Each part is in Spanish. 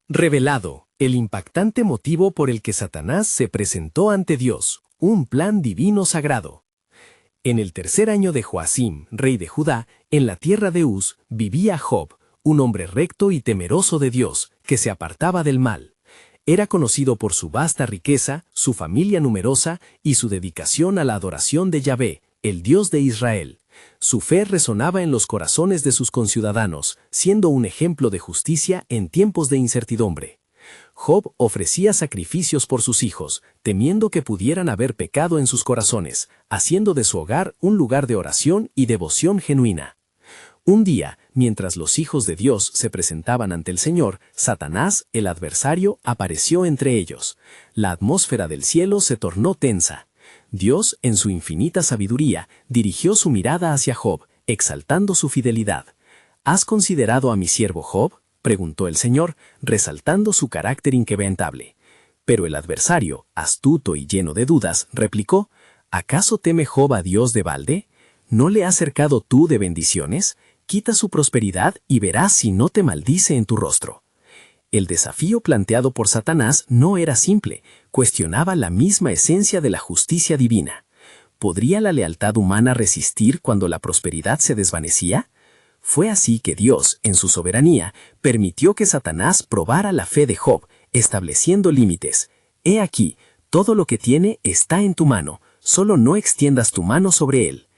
Revelado, el impactante motivo por el que Satanás se presentó ante Dios, un plan divino sagrado. En el tercer año de Joacim, rey de Judá, en la tierra de Uz, vivía Job, un hombre recto y temeroso de Dios, que se apartaba del mal. Era conocido por su vasta riqueza, su familia numerosa y su dedicación a la adoración de Yahvé, el Dios de Israel. Su fe resonaba en los corazones de sus conciudadanos, siendo un ejemplo de justicia en tiempos de incertidumbre. Job ofrecía sacrificios por sus hijos, temiendo que pudieran haber pecado en sus corazones, haciendo de su hogar un lugar de oración y devoción genuina. Un día, mientras los hijos de Dios se presentaban ante el Señor, Satanás, el adversario, apareció entre ellos. La atmósfera del cielo se tornó tensa. Dios, en su infinita sabiduría, dirigió su mirada hacia Job, exaltando su fidelidad. ¿Has considerado a mi siervo Job?, preguntó el Señor, resaltando su carácter inquebrantable. Pero el adversario, astuto y lleno de dudas, replicó: ¿acaso teme Job a Dios de balde? ¿No le has cercado tú de bendiciones? Quita su prosperidad y verás si no te maldice en tu rostro. El desafío planteado por Satanás no era simple, cuestionaba la misma esencia de la justicia divina. ¿Podría la lealtad humana resistir cuando la prosperidad se desvanecía? Fue así que Dios, en su soberanía, permitió que Satanás probara la fe de Job, estableciendo límites. He aquí, todo lo que tiene está en tu mano, solo no extiendas tu mano sobre él.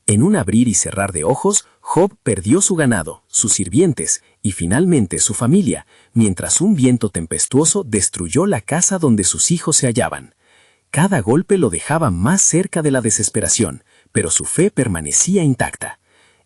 En un abrir y cerrar de ojos, Job perdió su ganado, sus sirvientes y finalmente su familia, mientras un viento tempestuoso destruyó la casa donde sus hijos se hallaban. Cada golpe lo dejaba más cerca de la desesperación, pero su fe permanecía intacta.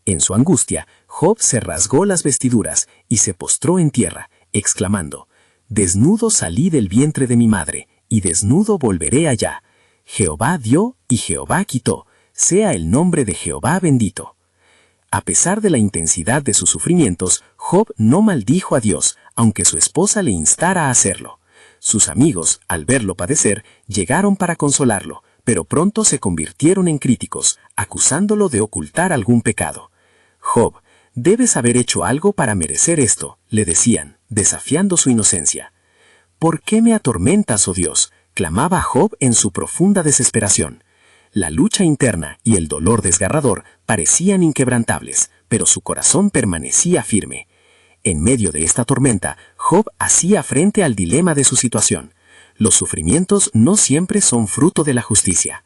En su angustia, Job se rasgó las vestiduras y se postró en tierra, exclamando: «Desnudo salí del vientre de mi madre, y desnudo volveré allá. Jehová dio y Jehová quitó, sea el nombre de Jehová bendito». A pesar de la intensidad de sus sufrimientos, Job no maldijo a Dios, aunque su esposa le instara a hacerlo. Sus amigos, al verlo padecer, llegaron para consolarlo, pero pronto se convirtieron en críticos, acusándolo de ocultar algún pecado. «Job, debes haber hecho algo para merecer esto», le decían, desafiando su inocencia. «¿Por qué me atormentas, oh Dios?», clamaba Job en su profunda desesperación. La lucha interna y el dolor desgarrador parecían inquebrantables, pero su corazón permanecía firme. En medio de esta tormenta, Job hacía frente al dilema de su situación. Los sufrimientos no siempre son fruto de la justicia.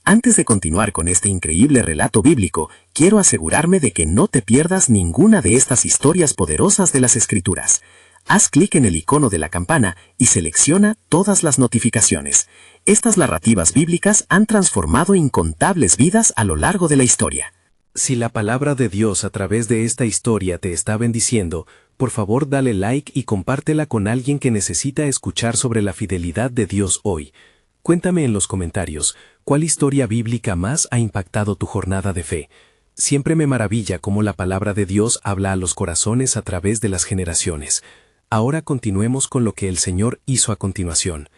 Antes de continuar con este increíble relato bíblico, quiero asegurarme de que no te pierdas ninguna de estas historias poderosas de las Escrituras. Haz clic en el icono de la campana y selecciona todas las notificaciones. Estas narrativas bíblicas han transformado incontables vidas a lo largo de la historia. Si la palabra de Dios a través de esta historia te está bendiciendo, por favor dale like y compártela con alguien que necesita escuchar sobre la fidelidad de Dios hoy. Cuéntame en los comentarios, ¿cuál historia bíblica más ha impactado tu jornada de fe? Siempre me maravilla cómo la palabra de Dios habla a los corazones a través de las generaciones. Ahora continuemos con lo que el Señor hizo a continuación.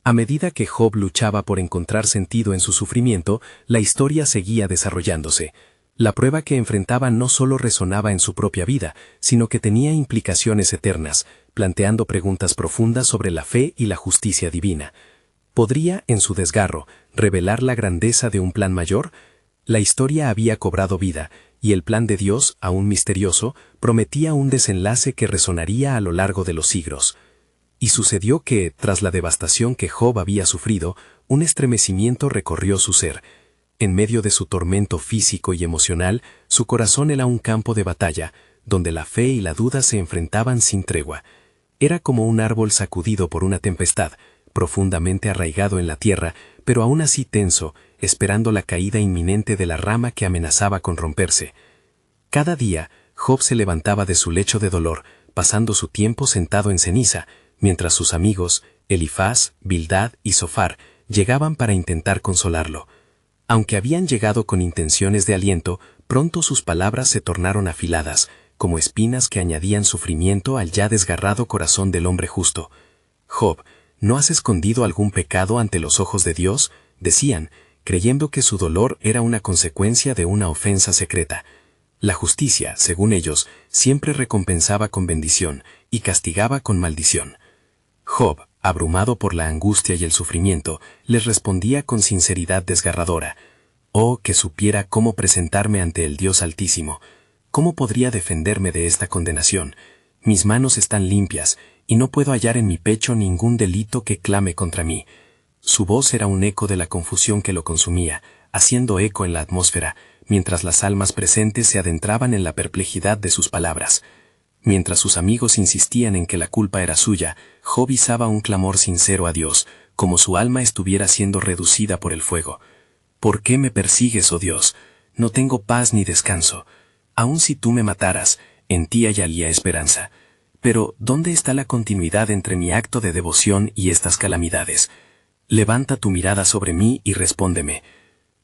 A medida que Job luchaba por encontrar sentido en su sufrimiento, la historia seguía desarrollándose. La prueba que enfrentaba no solo resonaba en su propia vida, sino que tenía implicaciones eternas, planteando preguntas profundas sobre la fe y la justicia divina. ¿Podría, en su desgarro, revelar la grandeza de un plan mayor? La historia había cobrado vida, y el plan de Dios, aún misterioso, prometía un desenlace que resonaría a lo largo de los siglos. Y sucedió que, tras la devastación que Job había sufrido, un estremecimiento recorrió su ser. En medio de su tormento físico y emocional, su corazón era un campo de batalla, donde la fe y la duda se enfrentaban sin tregua. Era como un árbol sacudido por una tempestad, profundamente arraigado en la tierra, pero aún así tenso, esperando la caída inminente de la rama que amenazaba con romperse. Cada día, Job se levantaba de su lecho de dolor, pasando su tiempo sentado en ceniza, mientras sus amigos, Elifaz, Bildad y Zofar, llegaban para intentar consolarlo. Aunque habían llegado con intenciones de aliento, pronto sus palabras se tornaron afiladas, como espinas que añadían sufrimiento al ya desgarrado corazón del hombre justo. «Job, ¿no has escondido algún pecado ante los ojos de Dios?», decían, creyendo que su dolor era una consecuencia de una ofensa secreta. La justicia, según ellos, siempre recompensaba con bendición, y castigaba con maldición. Job, abrumado por la angustia y el sufrimiento, les respondía con sinceridad desgarradora: «Oh, que supiera cómo presentarme ante el Dios Altísimo. ¿Cómo podría defenderme de esta condenación? Mis manos están limpias, y no puedo hallar en mi pecho ningún delito que clame contra mí». Su voz era un eco de la confusión que lo consumía, haciendo eco en la atmósfera, mientras las almas presentes se adentraban en la perplejidad de sus palabras. Mientras sus amigos insistían en que la culpa era suya, Job izaba un clamor sincero a Dios, como su alma estuviera siendo reducida por el fuego. «¿Por qué me persigues, oh Dios? No tengo paz ni descanso. Aun si tú me mataras, en ti hallaría esperanza. Pero, ¿dónde está la continuidad entre mi acto de devoción y estas calamidades? Levanta tu mirada sobre mí y respóndeme».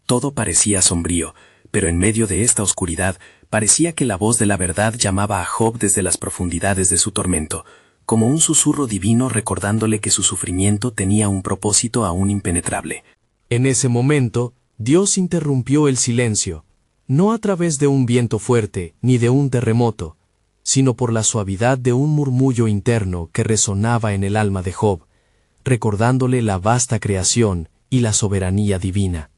Todo parecía sombrío, pero en medio de esta oscuridad parecía que la voz de la verdad llamaba a Job desde las profundidades de su tormento, como un susurro divino recordándole que su sufrimiento tenía un propósito aún impenetrable. En ese momento, Dios interrumpió el silencio, no a través de un viento fuerte ni de un terremoto, sino por la suavidad de un murmullo interno que resonaba en el alma de Job, recordándole la vasta creación y la soberanía divina.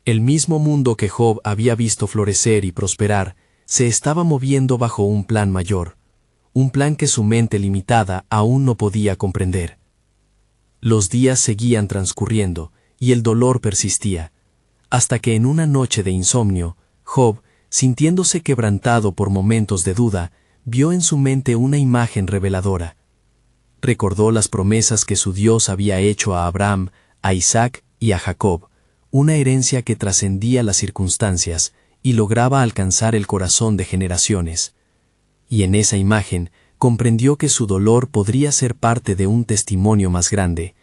El mismo mundo que Job había visto florecer y prosperar se estaba moviendo bajo un plan mayor, un plan que su mente limitada aún no podía comprender. Los días seguían transcurriendo y el dolor persistía, hasta que en una noche de insomnio, Job, sintiéndose quebrantado por momentos de duda, vio en su mente una imagen reveladora. Recordó las promesas que su Dios había hecho a Abraham, a Isaac y a Jacob, una herencia que trascendía las circunstancias y lograba alcanzar el corazón de generaciones. Y en esa imagen comprendió que su dolor podría ser parte de un testimonio más grande,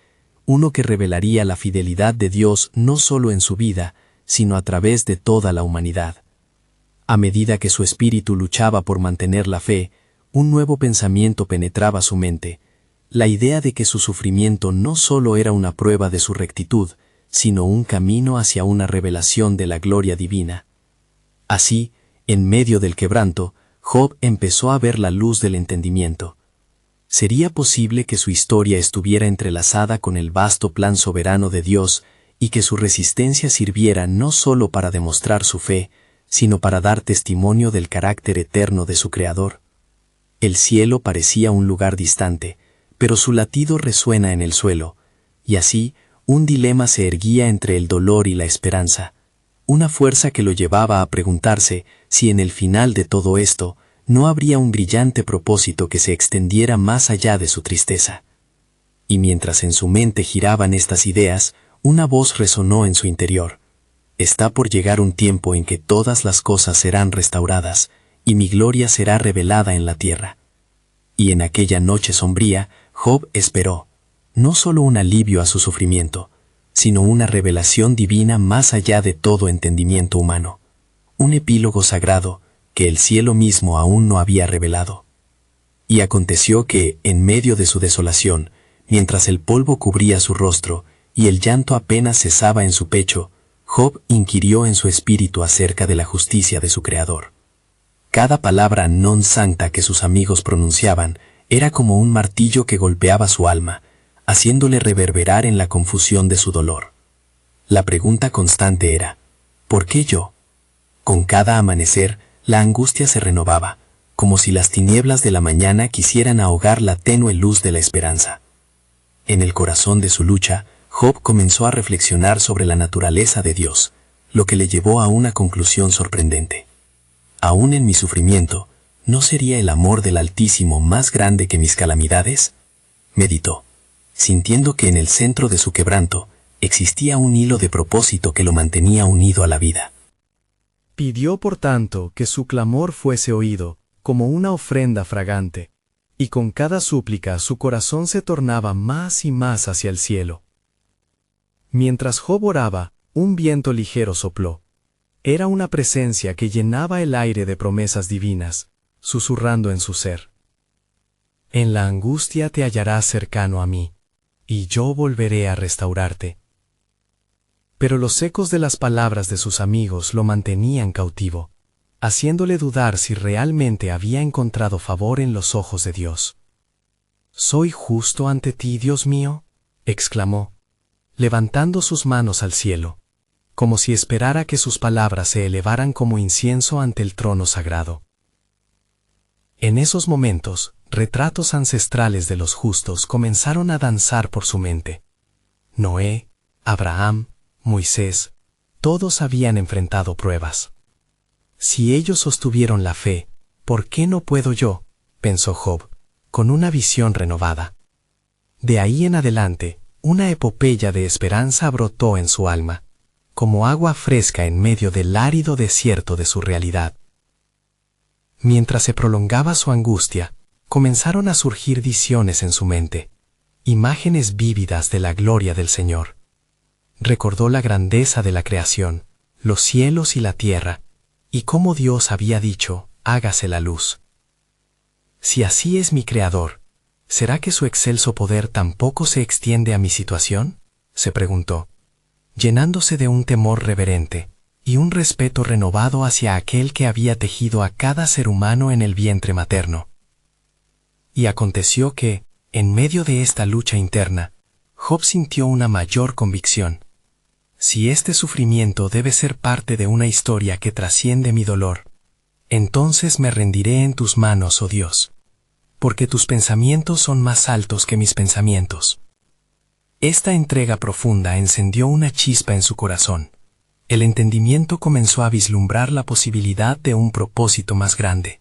uno que revelaría la fidelidad de Dios no solo en su vida, sino a través de toda la humanidad. A medida que su espíritu luchaba por mantener la fe, un nuevo pensamiento penetraba su mente, la idea de que su sufrimiento no solo era una prueba de su rectitud, sino un camino hacia una revelación de la gloria divina. Así, en medio del quebranto, Job empezó a ver la luz del entendimiento. ¿Sería posible que su historia estuviera entrelazada con el vasto plan soberano de Dios y que su resistencia sirviera no solo para demostrar su fe, sino para dar testimonio del carácter eterno de su Creador? El cielo parecía un lugar distante, pero su latido resuena en el suelo, y así, un dilema se erguía entre el dolor y la esperanza, una fuerza que lo llevaba a preguntarse si en el final de todo esto no habría un brillante propósito que se extendiera más allá de su tristeza. Y mientras en su mente giraban estas ideas, una voz resonó en su interior: «Está por llegar un tiempo en que todas las cosas serán restauradas, y mi gloria será revelada en la tierra». Y en aquella noche sombría, Job esperó, no solo un alivio a su sufrimiento, sino una revelación divina más allá de todo entendimiento humano, un epílogo sagrado que el cielo mismo aún no había revelado. Y aconteció que, en medio de su desolación, mientras el polvo cubría su rostro y el llanto apenas cesaba en su pecho, Job inquirió en su espíritu acerca de la justicia de su Creador. Cada palabra non sancta que sus amigos pronunciaban era como un martillo que golpeaba su alma, haciéndole reverberar en la confusión de su dolor. La pregunta constante era: ¿por qué yo? Con cada amanecer, la angustia se renovaba, como si las tinieblas de la mañana quisieran ahogar la tenue luz de la esperanza. En el corazón de su lucha, Job comenzó a reflexionar sobre la naturaleza de Dios, lo que le llevó a una conclusión sorprendente. Aún en mi sufrimiento, ¿no sería el amor del Altísimo más grande que mis calamidades? Meditó, sintiendo que en el centro de su quebranto existía un hilo de propósito que lo mantenía unido a la vida. Pidió por tanto que su clamor fuese oído, como una ofrenda fragante, y con cada súplica su corazón se tornaba más y más hacia el cielo. Mientras Job oraba, un viento ligero sopló. Era una presencia que llenaba el aire de promesas divinas, susurrando en su ser: «En la angustia te hallarás cercano a mí, y yo volveré a restaurarte». Pero los ecos de las palabras de sus amigos lo mantenían cautivo. haciéndole dudar si realmente había encontrado favor en los ojos de Dios. «¿Soy justo ante ti, Dios mío?», exclamó, levantando sus manos al cielo, como si esperara que sus palabras se elevaran como incienso ante el trono sagrado. En esos momentos, retratos ancestrales de los justos comenzaron a danzar por su mente. Noé, Abraham, Moisés, todos habían enfrentado pruebas. Si ellos sostuvieron la fe, ¿por qué no puedo yo?, pensó Job, con una visión renovada. De ahí en adelante, una epopeya de esperanza brotó en su alma, como agua fresca en medio del árido desierto de su realidad. Mientras se prolongaba su angustia, comenzaron a surgir visiones en su mente, imágenes vívidas de la gloria del Señor. Recordó la grandeza de la creación, los cielos y la tierra, y cómo Dios había dicho, hágase la luz. Si así es mi Creador, ¿será que su excelso poder tampoco se extiende a mi situación?, se preguntó, llenándose de un temor reverente y un respeto renovado hacia aquel que había tejido a cada ser humano en el vientre materno. Y aconteció que, en medio de esta lucha interna, Job sintió una mayor convicción. Si este sufrimiento debe ser parte de una historia que trasciende mi dolor, entonces me rendiré en tus manos, oh Dios, porque tus pensamientos son más altos que mis pensamientos. Esta entrega profunda encendió una chispa en su corazón. El entendimiento comenzó a vislumbrar la posibilidad de un propósito más grande.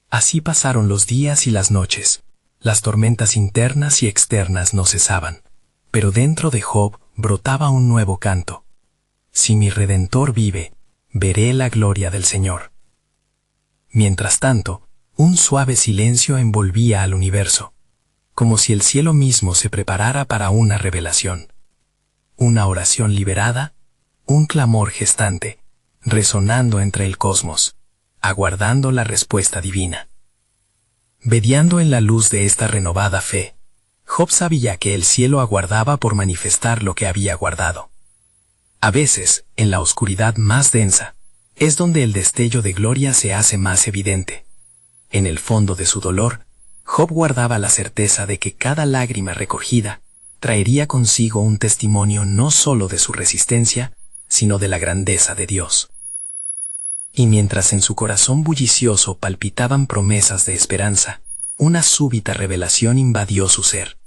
Así pasaron los días y las noches. Las tormentas internas y externas no cesaban, pero dentro de Job brotaba un nuevo canto. Si mi Redentor vive, veré la gloria del Señor. Mientras tanto, un suave silencio envolvía al universo, como si el cielo mismo se preparara para una revelación. Una oración liberada, un clamor gestante, resonando entre el cosmos, aguardando la respuesta divina. Vedeando en la luz de esta renovada fe, Job sabía que el cielo aguardaba por manifestar lo que había guardado. A veces, en la oscuridad más densa, es donde el destello de gloria se hace más evidente. En el fondo de su dolor, Job guardaba la certeza de que cada lágrima recogida traería consigo un testimonio no solo de su resistencia, sino de la grandeza de Dios. Y mientras en su corazón bullicioso palpitaban promesas de esperanza, una súbita revelación invadió su ser.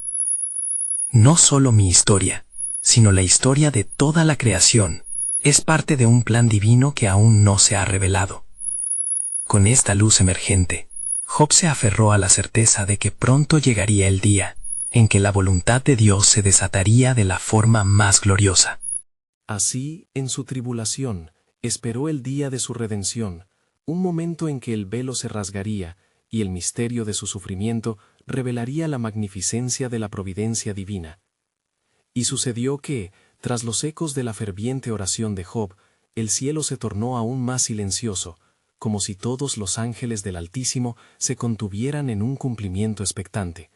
No solo mi historia, sino la historia de toda la creación, es parte de un plan divino que aún no se ha revelado. Con esta luz emergente, Job se aferró a la certeza de que pronto llegaría el día en que la voluntad de Dios se desataría de la forma más gloriosa. Así, en su tribulación, esperó el día de su redención, un momento en que el velo se rasgaría y el misterio de su sufrimiento revelaría la magnificencia de la providencia divina. Y sucedió que, tras los ecos de la ferviente oración de Job, el cielo se tornó aún más silencioso, como si todos los ángeles del Altísimo se contuvieran en un cumplimiento expectante.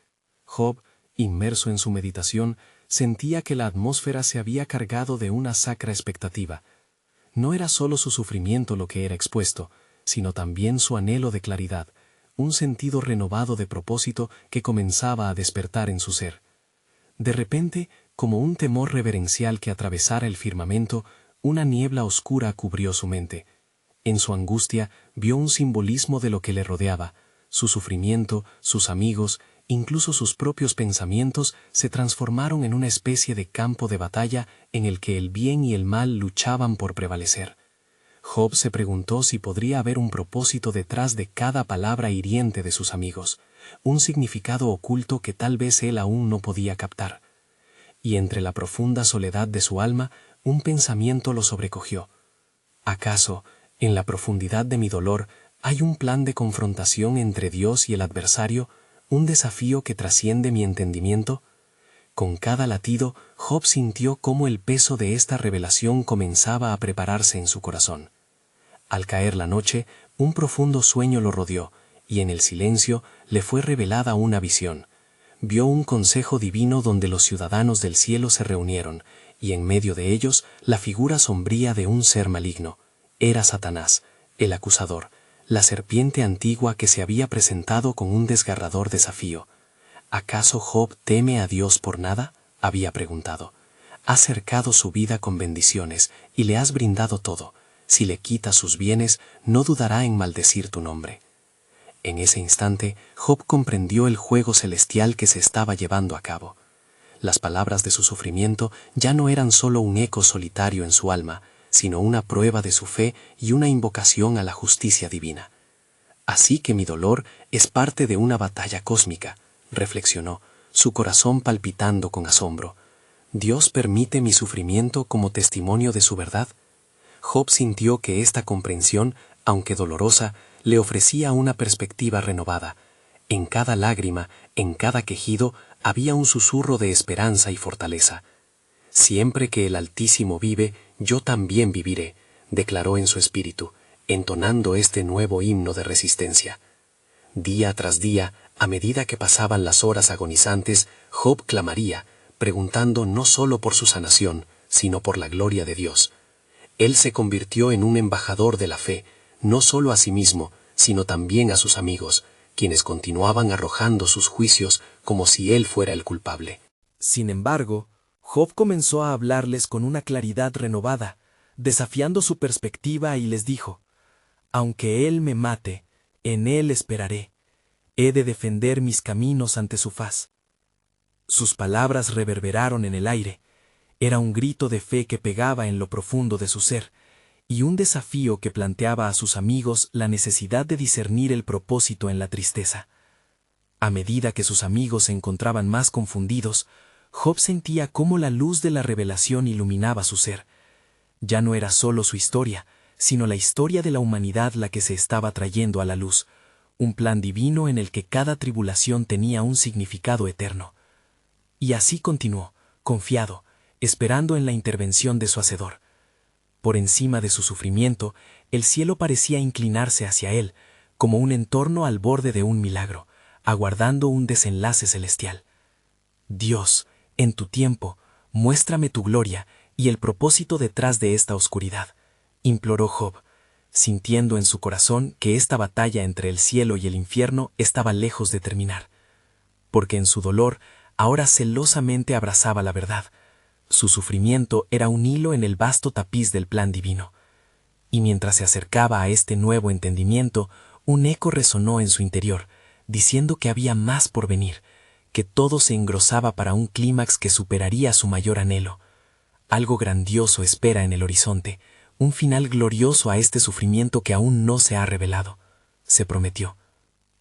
Job, inmerso en su meditación, sentía que la atmósfera se había cargado de una sacra expectativa. No era solo su sufrimiento lo que era expuesto, sino también su anhelo de claridad, un sentido renovado de propósito que comenzaba a despertar en su ser. De repente, como un temor reverencial que atravesara el firmamento, una niebla oscura cubrió su mente. En su angustia vio un simbolismo de lo que le rodeaba. Su sufrimiento, sus amigos, incluso sus propios pensamientos se transformaron en una especie de campo de batalla en el que el bien y el mal luchaban por prevalecer. Job se preguntó si podría haber un propósito detrás de cada palabra hiriente de sus amigos, un significado oculto que tal vez él aún no podía captar. Y entre la profunda soledad de su alma, un pensamiento lo sobrecogió. ¿Acaso, en la profundidad de mi dolor, hay un plan de confrontación entre Dios y el adversario, un desafío que trasciende mi entendimiento? Con cada latido, Job sintió cómo el peso de esta revelación comenzaba a prepararse en su corazón. Al caer la noche, un profundo sueño lo rodeó, y en el silencio le fue revelada una visión. Vio un consejo divino donde los ciudadanos del cielo se reunieron, y en medio de ellos la figura sombría de un ser maligno. Era Satanás, El acusador, la serpiente antigua que se había presentado con un desgarrador desafío. ¿Acaso Job teme a Dios por nada?, había preguntado. Has cercado su vida con bendiciones y le has brindado todo. Si le quitas sus bienes, no dudará en maldecir tu nombre. En ese instante, Job comprendió el juego celestial que se estaba llevando a cabo. Las palabras de su sufrimiento ya no eran solo un eco solitario en su alma, sino una prueba de su fe y una invocación a la justicia divina. Así que mi dolor es parte de una batalla cósmica, reflexionó, su corazón palpitando con asombro. ¿Dios permite mi sufrimiento como testimonio de su verdad? Job sintió que esta comprensión, aunque dolorosa, le ofrecía una perspectiva renovada. En cada lágrima, en cada quejido, había un susurro de esperanza y fortaleza. Siempre que el Altísimo vive, yo también viviré, declaró en su espíritu, entonando este nuevo himno de resistencia. Día tras día, a medida que pasaban las horas agonizantes, Job clamaría, preguntando no solo por su sanación, sino por la gloria de Dios. Él se convirtió en un embajador de la fe, no solo a sí mismo, sino también a sus amigos, quienes continuaban arrojando sus juicios como si él fuera el culpable. Sin embargo, Job comenzó a hablarles con una claridad renovada, desafiando su perspectiva y les dijo: «Aunque él me mate, en él esperaré. He de defender mis caminos ante su faz». Sus palabras reverberaron en el aire. Era un grito de fe que pegaba en lo profundo de su ser, y un desafío que planteaba a sus amigos la necesidad de discernir el propósito en la tristeza. A medida que sus amigos se encontraban más confundidos, Job sentía cómo la luz de la revelación iluminaba su ser. Ya no era solo su historia, sino la historia de la humanidad la que se estaba trayendo a la luz, un plan divino en el que cada tribulación tenía un significado eterno. Y así continuó, confiado, esperando en la intervención de su Hacedor. Por encima de su sufrimiento, el cielo parecía inclinarse hacia él, como un entorno al borde de un milagro, aguardando un desenlace celestial. Dios, en tu tiempo, muéstrame tu gloria y el propósito detrás de esta oscuridad, imploró Job, sintiendo en su corazón que esta batalla entre el cielo y el infierno estaba lejos de terminar. Porque en su dolor, ahora celosamente abrazaba la verdad. Su sufrimiento era un hilo en el vasto tapiz del plan divino. Y mientras se acercaba a este nuevo entendimiento, un eco resonó en su interior, diciendo que había más por venir, que todo se engrosaba para un clímax que superaría su mayor anhelo. Algo grandioso espera en el horizonte, un final glorioso a este sufrimiento que aún no se ha revelado, se prometió.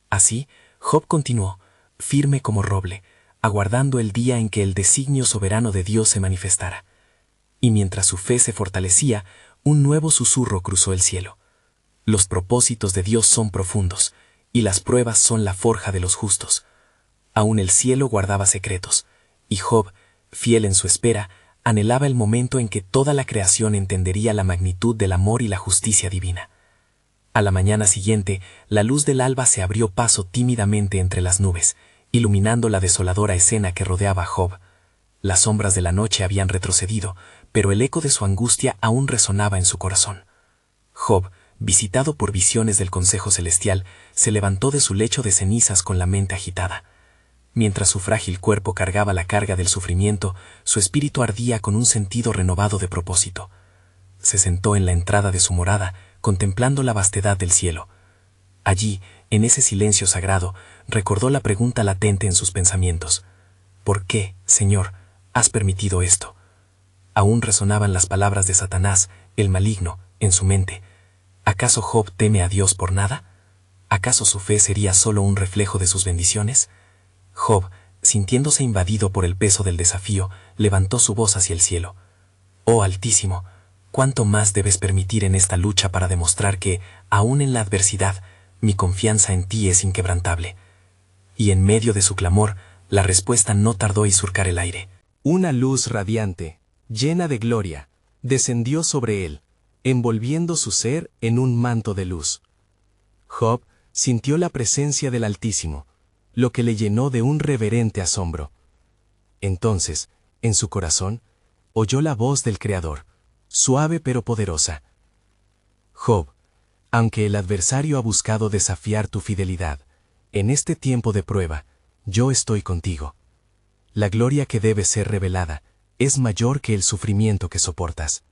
Así, Job continuó, firme como roble, aguardando el día en que el designio soberano de Dios se manifestara. Y mientras su fe se fortalecía, un nuevo susurro cruzó el cielo. Los propósitos de Dios son profundos, y las pruebas son la forja de los justos. Aún el cielo guardaba secretos, y Job, fiel en su espera, anhelaba el momento en que toda la creación entendería la magnitud del amor y la justicia divina. A la mañana siguiente, la luz del alba se abrió paso tímidamente entre las nubes, iluminando la desoladora escena que rodeaba a Job. Las sombras de la noche habían retrocedido, pero el eco de su angustia aún resonaba en su corazón. Job, visitado por visiones del Consejo Celestial, se levantó de su lecho de cenizas con la mente agitada. Mientras su frágil cuerpo cargaba la carga del sufrimiento, su espíritu ardía con un sentido renovado de propósito. Se sentó en la entrada de su morada, contemplando la vastedad del cielo. Allí, en ese silencio sagrado, recordó la pregunta latente en sus pensamientos. ¿Por qué, Señor, has permitido esto? Aún resonaban las palabras de Satanás, el maligno, en su mente. ¿Acaso Job teme a Dios por nada? ¿Acaso su fe sería solo un reflejo de sus bendiciones? Job, sintiéndose invadido por el peso del desafío, levantó su voz hacia el cielo. «Oh Altísimo, ¿cuánto más debes permitir en esta lucha para demostrar que, aún en la adversidad, mi confianza en ti es inquebrantable?» Y en medio de su clamor, la respuesta no tardó en surcar el aire. Una luz radiante, llena de gloria, descendió sobre él, envolviendo su ser en un manto de luz. Job sintió la presencia del Altísimo, lo que le llenó de un reverente asombro. Entonces, en su corazón, oyó la voz del Creador, suave pero poderosa. «Job, Aunque el adversario ha buscado desafiar tu fidelidad, en este tiempo de prueba, yo estoy contigo. La gloria que debe ser revelada es mayor que el sufrimiento que soportas.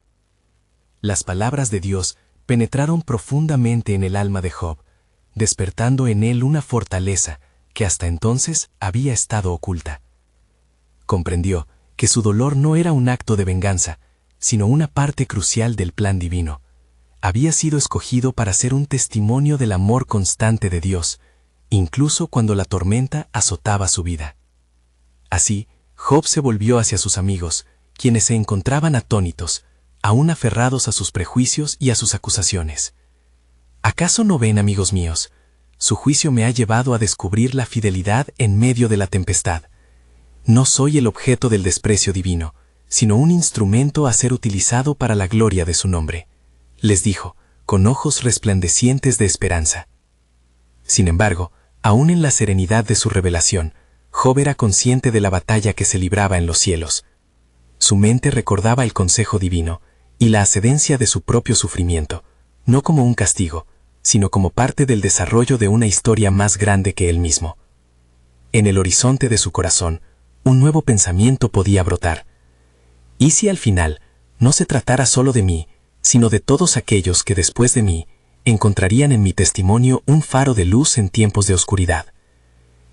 Las palabras de Dios penetraron profundamente en el alma de Job, despertando en él una fortaleza que hasta entonces había estado oculta. Comprendió que su dolor no era un acto de venganza, sino una parte crucial del plan divino. Había sido escogido para ser un testimonio del amor constante de Dios, incluso cuando la tormenta azotaba su vida. Así, Job se volvió hacia sus amigos, quienes se encontraban atónitos, aún aferrados a sus prejuicios y a sus acusaciones. ¿Acaso no ven, amigos míos? Su juicio me ha llevado a descubrir la fidelidad en medio de la tempestad. No soy el objeto del desprecio divino, sino un instrumento a ser utilizado para la gloria de su nombre, les dijo, con ojos resplandecientes de esperanza. Sin embargo, aún en la serenidad de su revelación, Job era consciente de la batalla que se libraba en los cielos. Su mente recordaba el consejo divino y la ascendencia de su propio sufrimiento, no como un castigo, sino como parte del desarrollo de una historia más grande que él mismo. En el horizonte de su corazón, un nuevo pensamiento podía brotar. ¿Y si al final no se tratara solo de mí, sino de todos aquellos que después de mí encontrarían en mi testimonio un faro de luz en tiempos de oscuridad?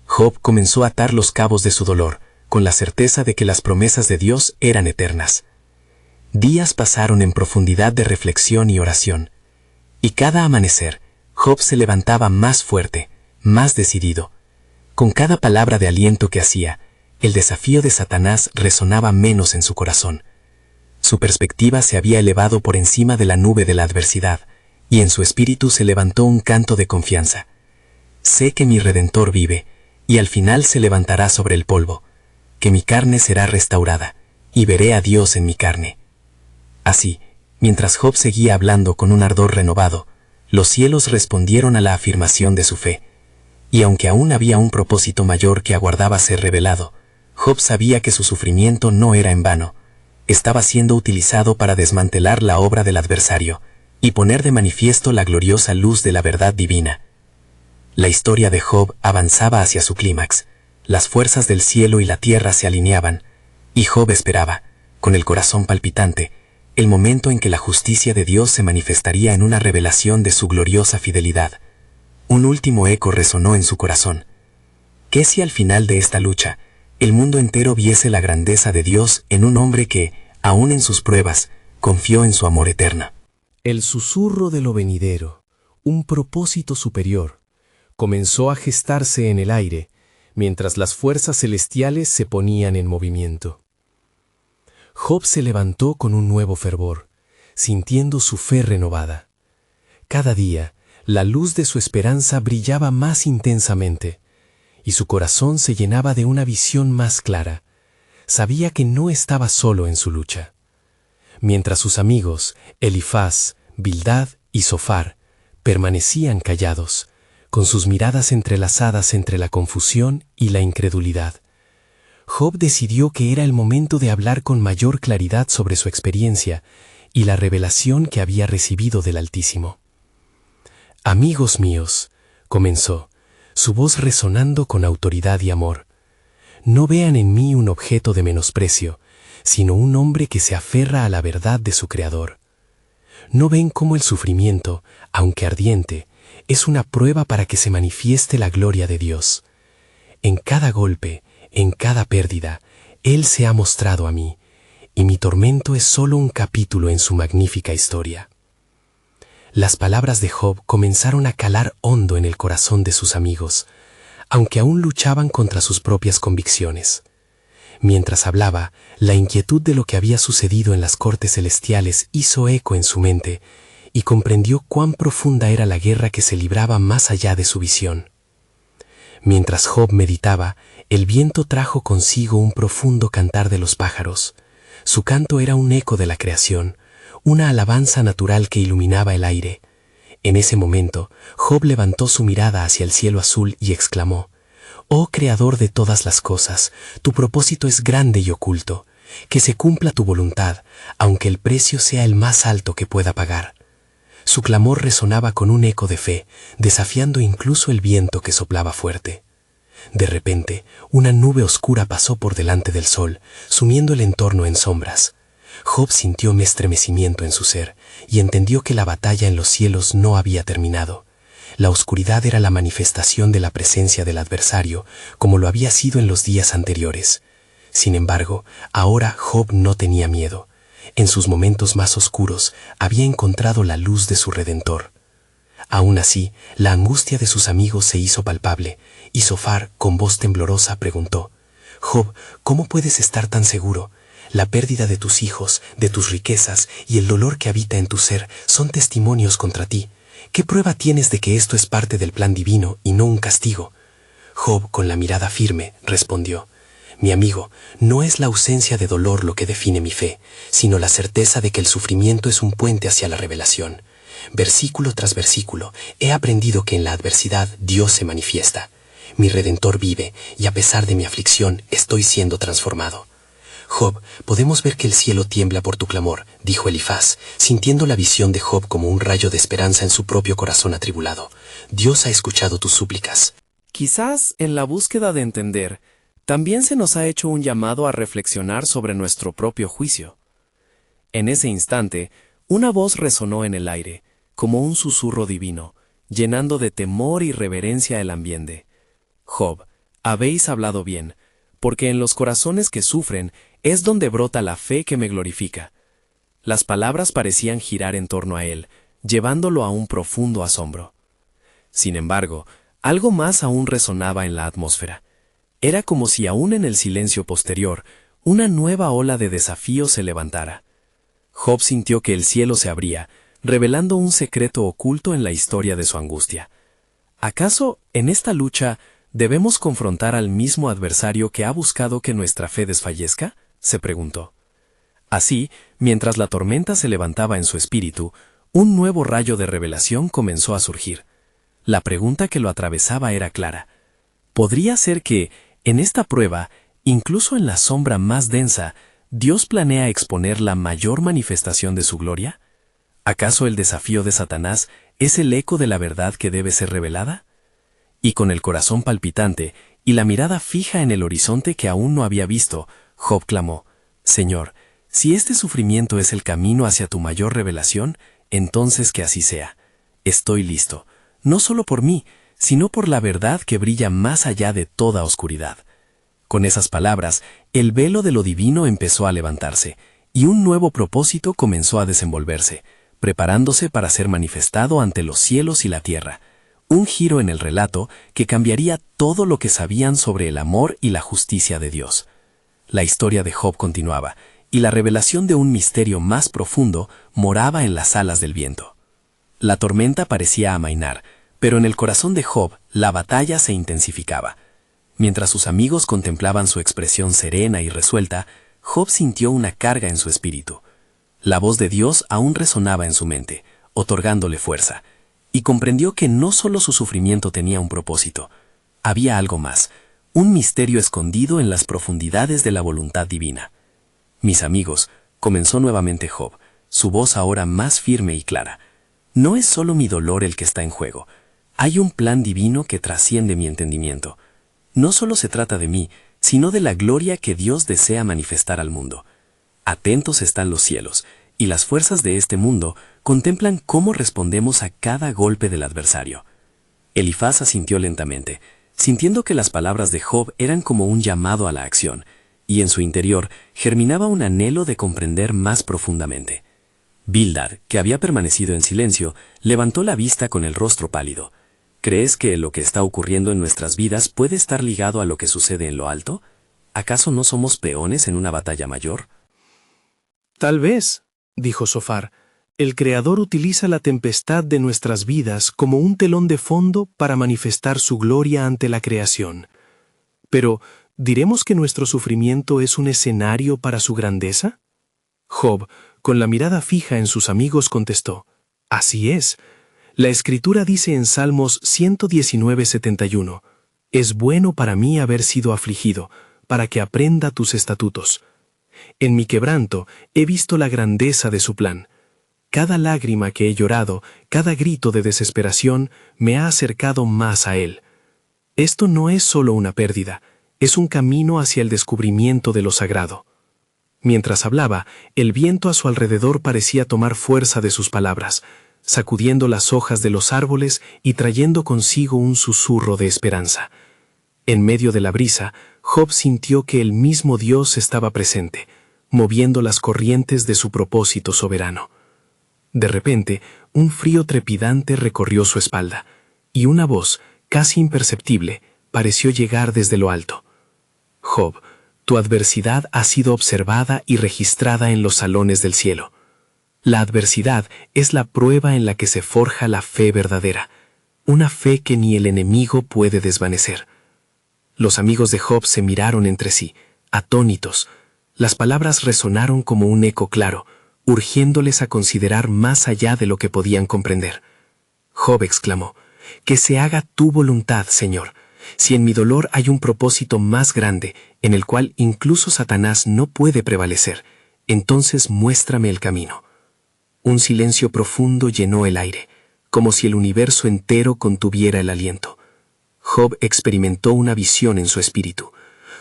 Job comenzó a atar los cabos de su dolor, con la certeza de que las promesas de Dios eran eternas. Días pasaron en profundidad de reflexión y oración, y cada amanecer, Job se levantaba más fuerte, más decidido. Con cada palabra de aliento que hacía, el desafío de Satanás resonaba menos en su corazón. Su perspectiva se había elevado por encima de la nube de la adversidad, y en su espíritu se levantó un canto de confianza. Sé que mi Redentor vive, y al final se levantará sobre el polvo, que mi carne será restaurada, y veré a Dios en mi carne. Así, mientras Job seguía hablando con un ardor renovado, los cielos respondieron a la afirmación de su fe, y aunque aún había un propósito mayor que aguardaba ser revelado, Job sabía que su sufrimiento no era en vano, estaba siendo utilizado para desmantelar la obra del adversario y poner de manifiesto la gloriosa luz de la verdad divina. La historia de Job avanzaba hacia su clímax, las fuerzas del cielo y la tierra se alineaban, y Job esperaba, con el corazón palpitante, el momento en que la justicia de Dios se manifestaría en una revelación de su gloriosa fidelidad. Un último eco resonó en su corazón. ¿Qué si al final de esta lucha, el mundo entero viese la grandeza de Dios en un hombre que, aún en sus pruebas, confió en su amor eterno? El susurro de lo venidero, un propósito superior, comenzó a gestarse en el aire, mientras las fuerzas celestiales se ponían en movimiento. Job se levantó con un nuevo fervor, sintiendo su fe renovada. Cada día, la luz de su esperanza brillaba más intensamente, y su corazón se llenaba de una visión más clara. Sabía que no estaba solo en su lucha. Mientras sus amigos, Elifaz, Bildad y Zofar, permanecían callados, con sus miradas entrelazadas entre la confusión y la incredulidad, Job decidió que era el momento de hablar con mayor claridad sobre su experiencia y la revelación que había recibido del Altísimo. «Amigos míos», comenzó, su voz resonando con autoridad y amor, «no vean en mí un objeto de menosprecio, sino un hombre que se aferra a la verdad de su Creador. ¿No ven cómo el sufrimiento, aunque ardiente, es una prueba para que se manifieste la gloria de Dios? En cada golpe, en cada pérdida, Él se ha mostrado a mí, y mi tormento es solo un capítulo en su magnífica historia». Las palabras de Job comenzaron a calar hondo en el corazón de sus amigos, aunque aún luchaban contra sus propias convicciones. Mientras hablaba, la inquietud de lo que había sucedido en las cortes celestiales hizo eco en su mente y comprendió cuán profunda era la guerra que se libraba más allá de su visión. Mientras Job meditaba, el viento trajo consigo un profundo cantar de los pájaros. Su canto era un eco de la creación, una alabanza natural que iluminaba el aire. En ese momento, Job levantó su mirada hacia el cielo azul y exclamó: «Oh Creador de todas las cosas, tu propósito es grande y oculto. Que se cumpla tu voluntad, aunque el precio sea el más alto que pueda pagar». Su clamor resonaba con un eco de fe, desafiando incluso el viento que soplaba fuerte. De repente, una nube oscura pasó por delante del sol, sumiendo el entorno en sombras. Job sintió un estremecimiento en su ser y entendió que la batalla en los cielos no había terminado. La oscuridad era la manifestación de la presencia del adversario, como lo había sido en los días anteriores. Sin embargo, ahora Job no tenía miedo. En sus momentos más oscuros había encontrado la luz de su Redentor. Aún así, la angustia de sus amigos se hizo palpable, y Zofar, con voz temblorosa, preguntó: «Job, ¿cómo puedes estar tan seguro? La pérdida de tus hijos, de tus riquezas y el dolor que habita en tu ser son testimonios contra ti. ¿Qué prueba tienes de que esto es parte del plan divino y no un castigo?» Job, con la mirada firme, respondió: «Mi amigo, no es la ausencia de dolor lo que define mi fe, sino la certeza de que el sufrimiento es un puente hacia la revelación. Versículo tras versículo, he aprendido que en la adversidad Dios se manifiesta. Mi Redentor vive, y a pesar de mi aflicción, estoy siendo transformado». «Job, podemos ver que el cielo tiembla por tu clamor», dijo Elifaz, sintiendo la visión de Job como un rayo de esperanza en su propio corazón atribulado. «Dios ha escuchado tus súplicas». Quizás, en la búsqueda de entender, también se nos ha hecho un llamado a reflexionar sobre nuestro propio juicio. En ese instante, una voz resonó en el aire, como un susurro divino, llenando de temor y reverencia el ambiente. «Job, habéis hablado bien, porque en los corazones que sufren es donde brota la fe que me glorifica». Las palabras parecían girar en torno a él, llevándolo a un profundo asombro. Sin embargo, algo más aún resonaba en la atmósfera. Era como si aún en el silencio posterior, una nueva ola de desafío se levantara. Job sintió que el cielo se abría, revelando un secreto oculto en la historia de su angustia. ¿Acaso, en esta lucha, debemos confrontar al mismo adversario que ha buscado que nuestra fe desfallezca?, se preguntó. Así, mientras la tormenta se levantaba en su espíritu, un nuevo rayo de revelación comenzó a surgir. La pregunta que lo atravesaba era clara. ¿Podría ser que, en esta prueba, incluso en la sombra más densa, Dios planea exponer la mayor manifestación de su gloria? ¿Acaso el desafío de Satanás es el eco de la verdad que debe ser revelada? Y con el corazón palpitante y la mirada fija en el horizonte que aún no había visto, Job clamó: «Señor, si este sufrimiento es el camino hacia tu mayor revelación, entonces que así sea. Estoy listo, no solo por mí, sino por la verdad que brilla más allá de toda oscuridad». Con esas palabras, el velo de lo divino empezó a levantarse, y un nuevo propósito comenzó a desenvolverse, preparándose para ser manifestado ante los cielos y la tierra. Un giro en el relato que cambiaría todo lo que sabían sobre el amor y la justicia de Dios. La historia de Job continuaba, y la revelación de un misterio más profundo moraba en las alas del viento. La tormenta parecía amainar, pero en el corazón de Job la batalla se intensificaba. Mientras sus amigos contemplaban su expresión serena y resuelta, Job sintió una carga en su espíritu. La voz de Dios aún resonaba en su mente, otorgándole fuerza, y comprendió que no solo su sufrimiento tenía un propósito, había algo más, un misterio escondido en las profundidades de la voluntad divina. «Mis amigos», comenzó nuevamente Job, su voz ahora más firme y clara, «no es solo mi dolor el que está en juego. Hay un plan divino que trasciende mi entendimiento. No solo se trata de mí, sino de la gloria que Dios desea manifestar al mundo. Atentos están los cielos, y las fuerzas de este mundo contemplan cómo respondemos a cada golpe del adversario». Elifaz asintió lentamente, sintiendo que las palabras de Job eran como un llamado a la acción, y en su interior germinaba un anhelo de comprender más profundamente. Bildad, que había permanecido en silencio, levantó la vista con el rostro pálido. ¿Crees que lo que está ocurriendo en nuestras vidas puede estar ligado a lo que sucede en lo alto? ¿Acaso no somos peones en una batalla mayor? Tal vez, dijo Zofar, el Creador utiliza la tempestad de nuestras vidas como un telón de fondo para manifestar su gloria ante la creación. Pero, ¿diremos que nuestro sufrimiento es un escenario para su grandeza? Job, con la mirada fija en sus amigos, contestó: «Así es. La Escritura dice en Salmos 119:71, «Es bueno para mí haber sido afligido, para que aprenda tus estatutos. En mi quebranto he visto la grandeza de su plan. Cada lágrima que he llorado, cada grito de desesperación, me ha acercado más a Él. Esto no es solo una pérdida, es un camino hacia el descubrimiento de lo sagrado. Mientras hablaba, el viento a su alrededor parecía tomar fuerza de sus palabras, sacudiendo las hojas de los árboles y trayendo consigo un susurro de esperanza. En medio de la brisa, Job sintió que el mismo Dios estaba presente, moviendo las corrientes de su propósito soberano. De repente, un frío trepidante recorrió su espalda, y una voz, casi imperceptible, pareció llegar desde lo alto. Job, tu adversidad ha sido observada y registrada en los salones del cielo. La adversidad es la prueba en la que se forja la fe verdadera, una fe que ni el enemigo puede desvanecer. Los amigos de Job se miraron entre sí, atónitos. Las palabras resonaron como un eco claro, urgiéndoles a considerar más allá de lo que podían comprender. Job exclamó: «Que se haga tu voluntad, Señor. Si en mi dolor hay un propósito más grande, en el cual incluso Satanás no puede prevalecer, entonces muéstrame el camino». Un silencio profundo llenó el aire, como si el universo entero contuviera el aliento. Job experimentó una visión en su espíritu,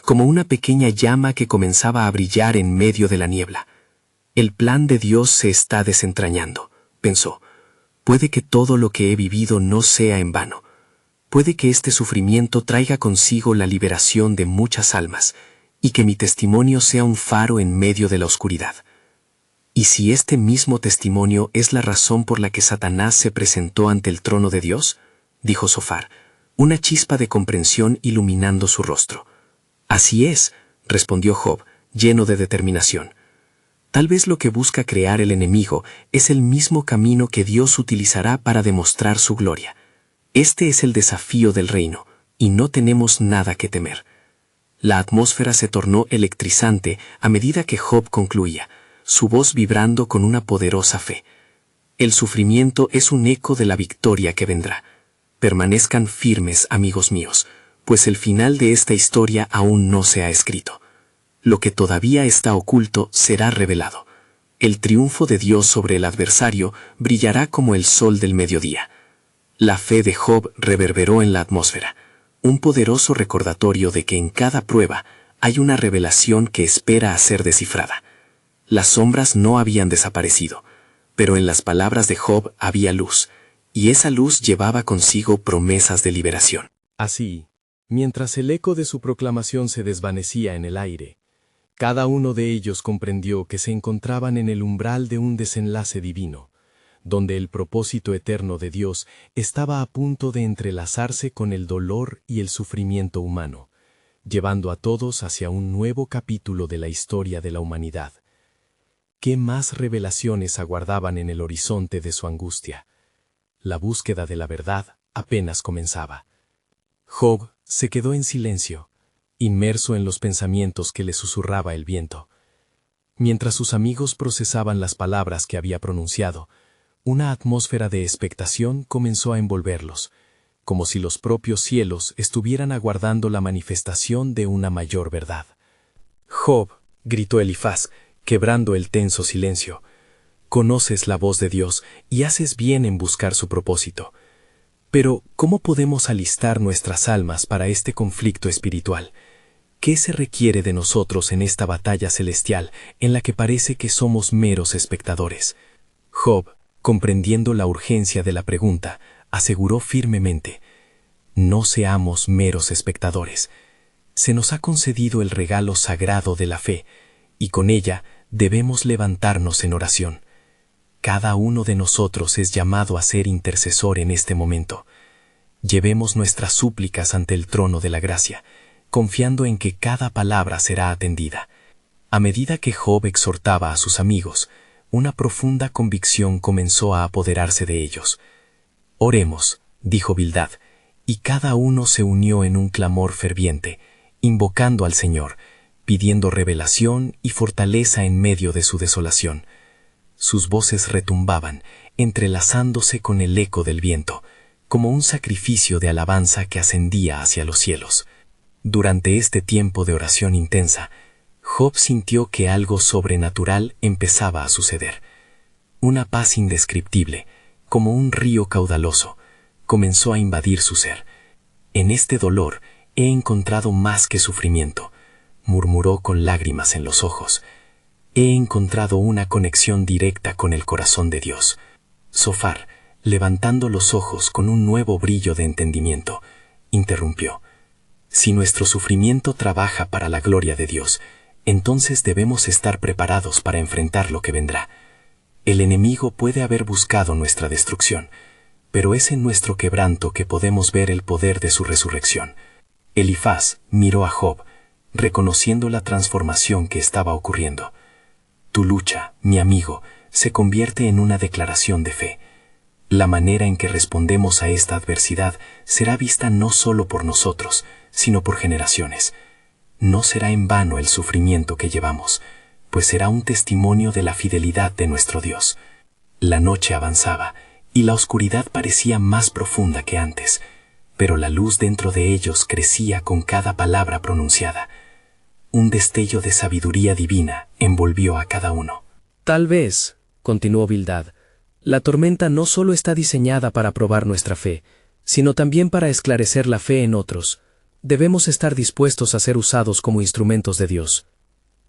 como una pequeña llama que comenzaba a brillar en medio de la niebla. El plan de Dios se está desentrañando, pensó. Puede que todo lo que he vivido no sea en vano. Puede que este sufrimiento traiga consigo la liberación de muchas almas, y que mi testimonio sea un faro en medio de la oscuridad. ¿Y si este mismo testimonio es la razón por la que Satanás se presentó ante el trono de Dios?, dijo Zofar, una chispa de comprensión iluminando su rostro. Así es, respondió Job, lleno de determinación. Tal vez lo que busca crear el enemigo es el mismo camino que Dios utilizará para demostrar su gloria. Este es el desafío del reino, y no tenemos nada que temer. La atmósfera se tornó electrizante a medida que Job concluía, su voz vibrando con una poderosa fe. El sufrimiento es un eco de la victoria que vendrá. Permanezcan firmes, amigos míos, pues el final de esta historia aún no se ha escrito. Lo que todavía está oculto será revelado. El triunfo de Dios sobre el adversario brillará como el sol del mediodía. La fe de Job reverberó en la atmósfera, un poderoso recordatorio de que en cada prueba hay una revelación que espera a ser descifrada. Las sombras no habían desaparecido, pero en las palabras de Job había luz, y esa luz llevaba consigo promesas de liberación. Así, mientras el eco de su proclamación se desvanecía en el aire, cada uno de ellos comprendió que se encontraban en el umbral de un desenlace divino, donde el propósito eterno de Dios estaba a punto de entrelazarse con el dolor y el sufrimiento humano, llevando a todos hacia un nuevo capítulo de la historia de la humanidad. ¿Qué más revelaciones aguardaban en el horizonte de su angustia? La búsqueda de la verdad apenas comenzaba. Job se quedó en silencio, inmerso en los pensamientos que le susurraba el viento. Mientras sus amigos procesaban las palabras que había pronunciado, una atmósfera de expectación comenzó a envolverlos, como si los propios cielos estuvieran aguardando la manifestación de una mayor verdad. «Job», gritó Elifaz, quebrando el tenso silencio, «conoces la voz de Dios y haces bien en buscar su propósito. Pero, ¿cómo podemos alistar nuestras almas para este conflicto espiritual? ¿Qué se requiere de nosotros en esta batalla celestial en la que parece que somos meros espectadores?» Job, comprendiendo la urgencia de la pregunta, aseguró firmemente: «No seamos meros espectadores. Se nos ha concedido el regalo sagrado de la fe, y con ella debemos levantarnos en oración. Cada uno de nosotros es llamado a ser intercesor en este momento. Llevemos nuestras súplicas ante el trono de la gracia, confiando en que cada palabra será atendida». A medida que Job exhortaba a sus amigos, una profunda convicción comenzó a apoderarse de ellos. «Oremos», dijo Bildad, y cada uno se unió en un clamor ferviente, invocando al Señor, pidiendo revelación y fortaleza en medio de su desolación. Sus voces retumbaban, entrelazándose con el eco del viento, como un sacrificio de alabanza que ascendía hacia los cielos. Durante este tiempo de oración intensa, Job sintió que algo sobrenatural empezaba a suceder. Una paz indescriptible, como un río caudaloso, comenzó a invadir su ser. En este dolor he encontrado más que sufrimiento, murmuró con lágrimas en los ojos. He encontrado una conexión directa con el corazón de Dios. Zofar, levantando los ojos con un nuevo brillo de entendimiento, interrumpió. Si nuestro sufrimiento trabaja para la gloria de Dios, entonces debemos estar preparados para enfrentar lo que vendrá. El enemigo puede haber buscado nuestra destrucción, pero es en nuestro quebranto que podemos ver el poder de su resurrección. Elifaz miró a Job, reconociendo la transformación que estaba ocurriendo. Tu lucha, mi amigo, se convierte en una declaración de fe. La manera en que respondemos a esta adversidad será vista no solo por nosotros, sino por generaciones. No será en vano el sufrimiento que llevamos, pues será un testimonio de la fidelidad de nuestro Dios. La noche avanzaba, y la oscuridad parecía más profunda que antes, pero la luz dentro de ellos crecía con cada palabra pronunciada. Un destello de sabiduría divina envolvió a cada uno. Tal vez, continuó Bildad, la tormenta no solo está diseñada para probar nuestra fe, sino también para esclarecer la fe en otros. Debemos estar dispuestos a ser usados como instrumentos de Dios.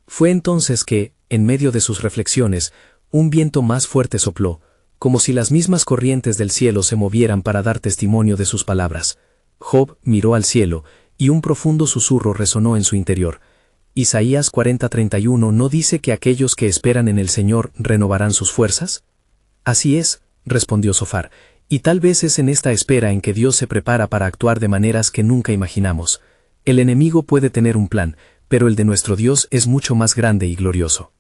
Fue entonces que, en medio de sus reflexiones, un viento más fuerte sopló, como si las mismas corrientes del cielo se movieran para dar testimonio de sus palabras. Job miró al cielo, y un profundo susurro resonó en su interior. Isaías 40:31 ¿no dice que aquellos que esperan en el Señor renovarán sus fuerzas? Así es, respondió Zofar, y tal vez es en esta espera en que Dios se prepara para actuar de maneras que nunca imaginamos. El enemigo puede tener un plan, pero el de nuestro Dios es mucho más grande y glorioso.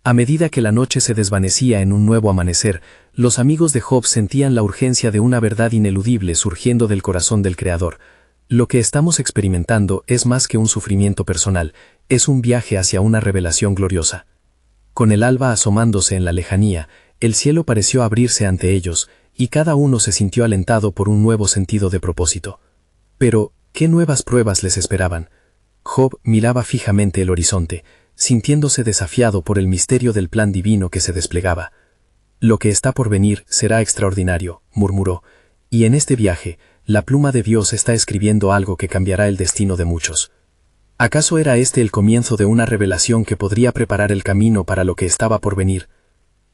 A medida que la noche se desvanecía en un nuevo amanecer, los amigos de Job sentían la urgencia de una verdad ineludible surgiendo del corazón del Creador. Lo que estamos experimentando es más que un sufrimiento personal, es un viaje hacia una revelación gloriosa. Con el alba asomándose en la lejanía, el cielo pareció abrirse ante ellos, y cada uno se sintió alentado por un nuevo sentido de propósito. Pero, ¿qué nuevas pruebas les esperaban? Job miraba fijamente el horizonte, sintiéndose desafiado por el misterio del plan divino que se desplegaba. Lo que está por venir será extraordinario, murmuró, y en este viaje, la pluma de Dios está escribiendo algo que cambiará el destino de muchos. ¿Acaso era este el comienzo de una revelación que podría preparar el camino para lo que estaba por venir?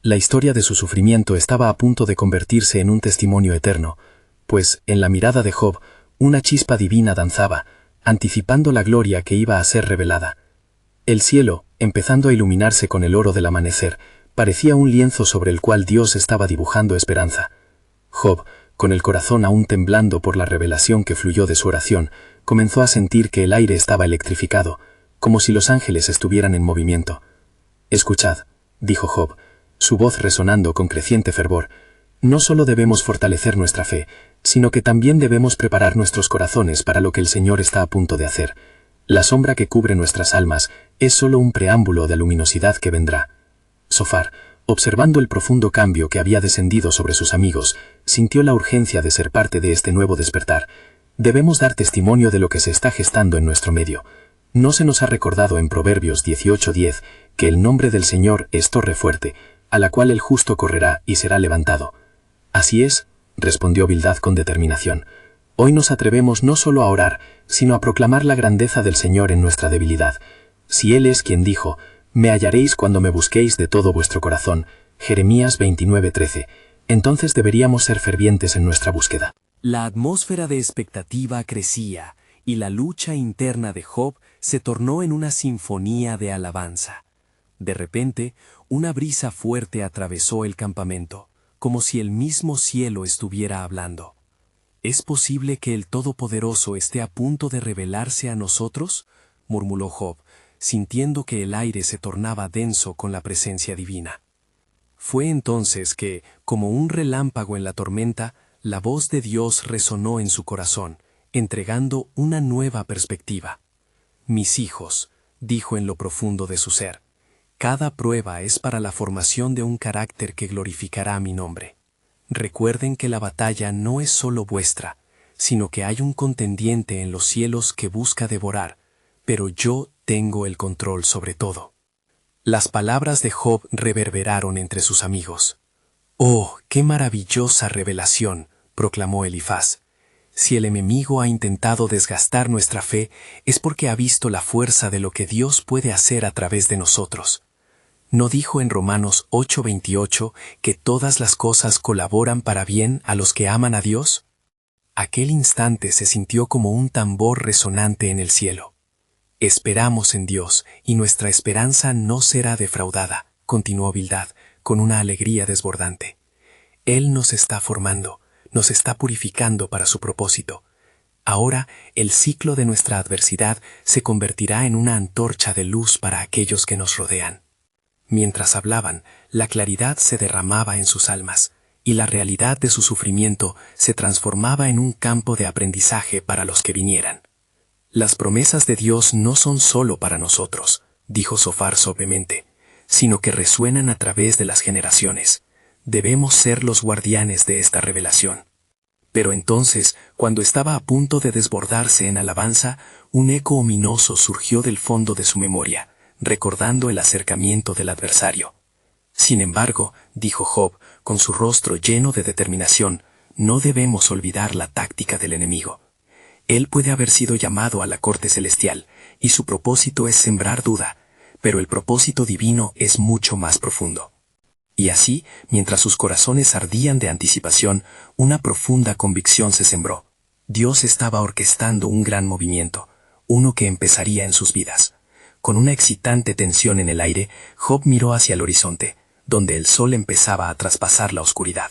La historia de su sufrimiento estaba a punto de convertirse en un testimonio eterno, pues, en la mirada de Job, una chispa divina danzaba, anticipando la gloria que iba a ser revelada. El cielo, empezando a iluminarse con el oro del amanecer, parecía un lienzo sobre el cual Dios estaba dibujando esperanza. Job, con el corazón aún temblando por la revelación que fluyó de su oración, comenzó a sentir que el aire estaba electrificado, como si los ángeles estuvieran en movimiento. «Escuchad», dijo Job, su voz resonando con creciente fervor, «no solo debemos fortalecer nuestra fe, sino que también debemos preparar nuestros corazones para lo que el Señor está a punto de hacer. La sombra que cubre nuestras almas es solo un preámbulo de luminosidad que vendrá». Zofar, observando el profundo cambio que había descendido sobre sus amigos, sintió la urgencia de ser parte de este nuevo despertar. Debemos dar testimonio de lo que se está gestando en nuestro medio. ¿No se nos ha recordado en Proverbios 18:10 que el nombre del Señor es torre fuerte, a la cual el justo correrá y será levantado? Así es, respondió Bildad con determinación. Hoy nos atrevemos no solo a orar, sino a proclamar la grandeza del Señor en nuestra debilidad. Si Él es quien dijo, «Me hallaréis cuando me busquéis de todo vuestro corazón», Jeremías 29:13, entonces deberíamos ser fervientes en nuestra búsqueda. La atmósfera de expectativa crecía, y la lucha interna de Job se tornó en una sinfonía de alabanza. De repente, una brisa fuerte atravesó el campamento, como si el mismo cielo estuviera hablando. ¿Es posible que el Todopoderoso esté a punto de revelarse a nosotros?, murmuró Job, sintiendo que el aire se tornaba denso con la presencia divina. Fue entonces que, como un relámpago en la tormenta, la voz de Dios resonó en su corazón, entregando una nueva perspectiva. «Mis hijos», dijo en lo profundo de su ser, «cada prueba es para la formación de un carácter que glorificará mi nombre. Recuerden que la batalla no es solo vuestra, sino que hay un contendiente en los cielos que busca devorar, pero yo tengo el control sobre todo». Las palabras de Job reverberaron entre sus amigos. Oh, qué maravillosa revelación, proclamó Elifaz. Si el enemigo ha intentado desgastar nuestra fe, es porque ha visto la fuerza de lo que Dios puede hacer a través de nosotros. ¿No dijo en Romanos 8:28 que todas las cosas colaboran para bien a los que aman a Dios? Aquel instante se sintió como un tambor resonante en el cielo. Esperamos en Dios, y nuestra esperanza no será defraudada, continuó Bildad, con una alegría desbordante. Él nos está formando, nos está purificando para su propósito. Ahora el ciclo de nuestra adversidad se convertirá en una antorcha de luz para aquellos que nos rodean. Mientras hablaban, la claridad se derramaba en sus almas, y la realidad de su sufrimiento se transformaba en un campo de aprendizaje para los que vinieran. Las promesas de Dios no son solo para nosotros, dijo Zofar suavemente, sino que resuenan a través de las generaciones. Debemos ser los guardianes de esta revelación. Pero entonces, cuando estaba a punto de desbordarse en alabanza, un eco ominoso surgió del fondo de su memoria, recordando el acercamiento del adversario. Sin embargo, dijo Job, con su rostro lleno de determinación, no debemos olvidar la táctica del enemigo. Él puede haber sido llamado a la corte celestial, y su propósito es sembrar duda, pero el propósito divino es mucho más profundo. Y así, mientras sus corazones ardían de anticipación, una profunda convicción se sembró. Dios estaba orquestando un gran movimiento, uno que empezaría en sus vidas. Con una excitante tensión en el aire, Job miró hacia el horizonte, donde el sol empezaba a traspasar la oscuridad.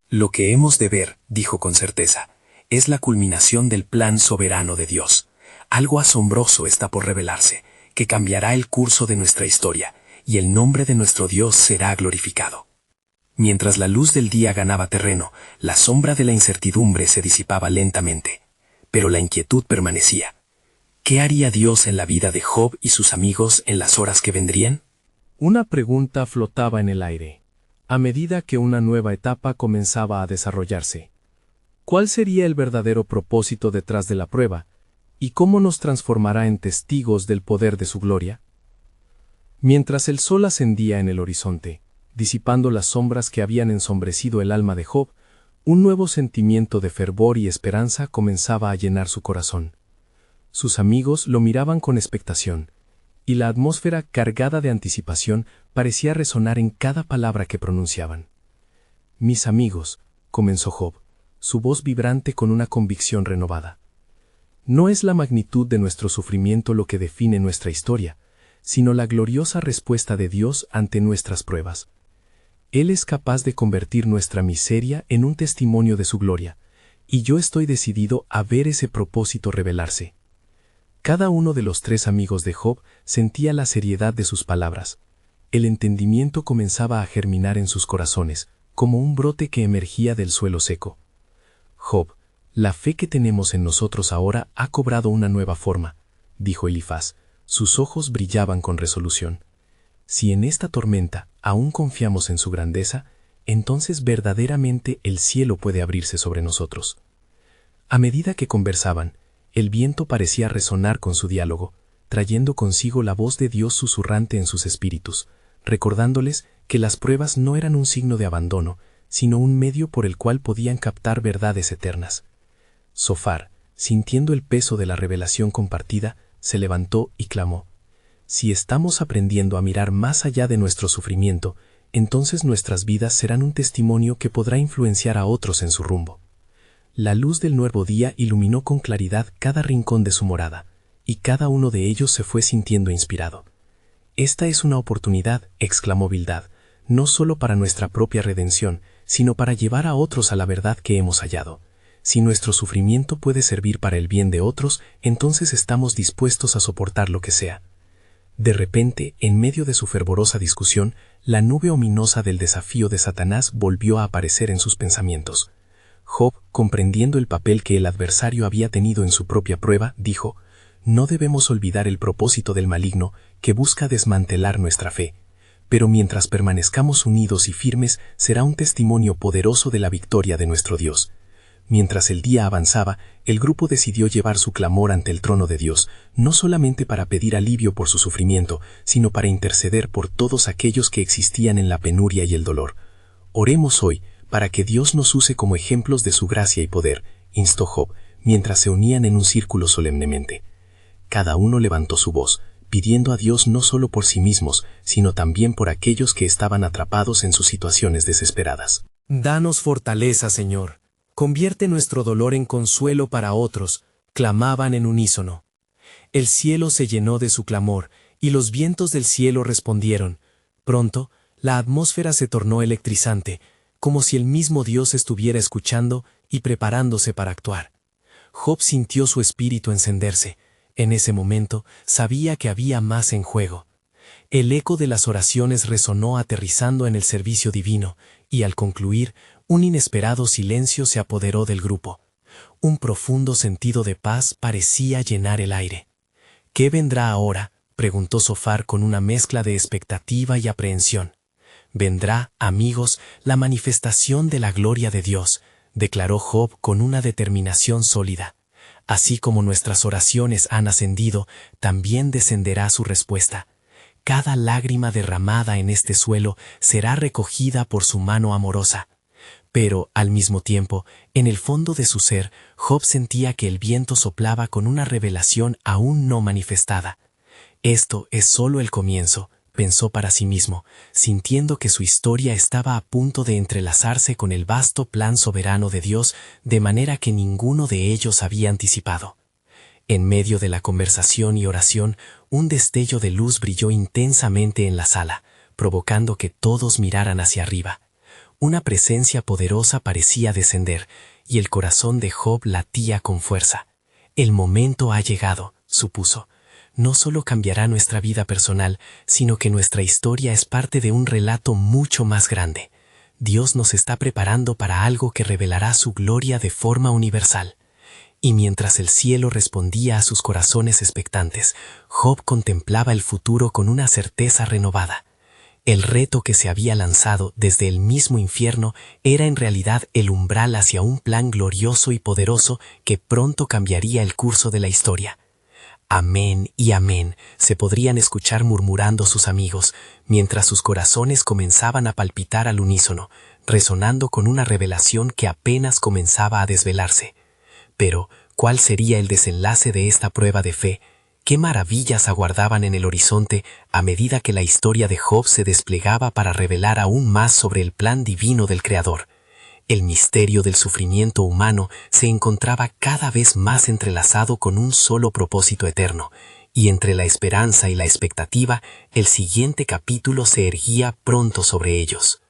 Lo que hemos de ver, dijo con certeza, es la culminación del plan soberano de Dios. Algo asombroso está por revelarse, que cambiará el curso de nuestra historia, y el nombre de nuestro Dios será glorificado. Mientras la luz del día ganaba terreno, la sombra de la incertidumbre se disipaba lentamente, pero la inquietud permanecía. ¿Qué haría Dios en la vida de Job y sus amigos en las horas que vendrían? Una pregunta flotaba en el aire, a medida que una nueva etapa comenzaba a desarrollarse. ¿Cuál sería el verdadero propósito detrás de la prueba? ¿Y cómo nos transformará en testigos del poder de su gloria? Mientras el sol ascendía en el horizonte, disipando las sombras que habían ensombrecido el alma de Job, un nuevo sentimiento de fervor y esperanza comenzaba a llenar su corazón. Sus amigos lo miraban con expectación, y la atmósfera cargada de anticipación parecía resonar en cada palabra que pronunciaban. «Mis amigos», comenzó Job, su voz vibrante con una convicción renovada. No es la magnitud de nuestro sufrimiento lo que define nuestra historia, sino la gloriosa respuesta de Dios ante nuestras pruebas. Él es capaz de convertir nuestra miseria en un testimonio de su gloria, y yo estoy decidido a ver ese propósito revelarse. Cada uno de los tres amigos de Job sentía la seriedad de sus palabras. El entendimiento comenzaba a germinar en sus corazones, como un brote que emergía del suelo seco. Job, la fe que tenemos en nosotros ahora ha cobrado una nueva forma, dijo Elifaz. Sus ojos brillaban con resolución. Si en esta tormenta aún confiamos en su grandeza, entonces verdaderamente el cielo puede abrirse sobre nosotros. A medida que conversaban, el viento parecía resonar con su diálogo, trayendo consigo la voz de Dios susurrante en sus espíritus, recordándoles que las pruebas no eran un signo de abandono, sino un medio por el cual podían captar verdades eternas. Zofar, sintiendo el peso de la revelación compartida, se levantó y clamó: «Si estamos aprendiendo a mirar más allá de nuestro sufrimiento, entonces nuestras vidas serán un testimonio que podrá influenciar a otros en su rumbo». La luz del nuevo día iluminó con claridad cada rincón de su morada, y cada uno de ellos se fue sintiendo inspirado. «Esta es una oportunidad», exclamó Bildad, «no solo para nuestra propia redención, sino para llevar a otros a la verdad que hemos hallado. Si nuestro sufrimiento puede servir para el bien de otros, entonces estamos dispuestos a soportar lo que sea». De repente, en medio de su fervorosa discusión, la nube ominosa del desafío de Satanás volvió a aparecer en sus pensamientos. Job, comprendiendo el papel que el adversario había tenido en su propia prueba, dijo: «No debemos olvidar el propósito del maligno, que busca desmantelar nuestra fe. Pero mientras permanezcamos unidos y firmes, será un testimonio poderoso de la victoria de nuestro Dios». Mientras el día avanzaba, el grupo decidió llevar su clamor ante el trono de Dios, no solamente para pedir alivio por su sufrimiento, sino para interceder por todos aquellos que existían en la penuria y el dolor. Oremos hoy para que Dios nos use como ejemplos de su gracia y poder, instó Job, mientras se unían en un círculo solemnemente. Cada uno levantó su voz, pidiendo a Dios no solo por sí mismos, sino también por aquellos que estaban atrapados en sus situaciones desesperadas. Danos fortaleza, Señor. Convierte nuestro dolor en consuelo para otros, clamaban en unísono. El cielo se llenó de su clamor, y los vientos del cielo respondieron. Pronto, la atmósfera se tornó electrizante, como si el mismo Dios estuviera escuchando y preparándose para actuar. Job sintió su espíritu encenderse. En ese momento, sabía que había más en juego. El eco de las oraciones resonó aterrizando en el servicio divino, y al concluir, un inesperado silencio se apoderó del grupo. Un profundo sentido de paz parecía llenar el aire. ¿Qué vendrá ahora?, preguntó Sofar con una mezcla de expectativa y aprehensión. Vendrá, amigos, la manifestación de la gloria de Dios, declaró Job con una determinación sólida. Así como nuestras oraciones han ascendido, también descenderá su respuesta. Cada lágrima derramada en este suelo será recogida por su mano amorosa. Pero, al mismo tiempo, en el fondo de su ser, Job sentía que el viento soplaba con una revelación aún no manifestada. Esto es solo el comienzo, pensó para sí mismo, sintiendo que su historia estaba a punto de entrelazarse con el vasto plan soberano de Dios, de manera que ninguno de ellos había anticipado. En medio de la conversación y oración, un destello de luz brilló intensamente en la sala, provocando que todos miraran hacia arriba. Una presencia poderosa parecía descender, y el corazón de Job latía con fuerza. El momento ha llegado, supuso. No solo cambiará nuestra vida personal, sino que nuestra historia es parte de un relato mucho más grande. Dios nos está preparando para algo que revelará su gloria de forma universal. Y mientras el cielo respondía a sus corazones expectantes, Job contemplaba el futuro con una certeza renovada. El reto que se había lanzado desde el mismo infierno era en realidad el umbral hacia un plan glorioso y poderoso que pronto cambiaría el curso de la historia. Amén y amén, se podrían escuchar murmurando sus amigos, mientras sus corazones comenzaban a palpitar al unísono, resonando con una revelación que apenas comenzaba a desvelarse. Pero, ¿cuál sería el desenlace de esta prueba de fe? ¿Qué maravillas aguardaban en el horizonte a medida que la historia de Job se desplegaba para revelar aún más sobre el plan divino del Creador? El misterio del sufrimiento humano se encontraba cada vez más entrelazado con un solo propósito eterno, y entre la esperanza y la expectativa, el siguiente capítulo se erguía pronto sobre ellos.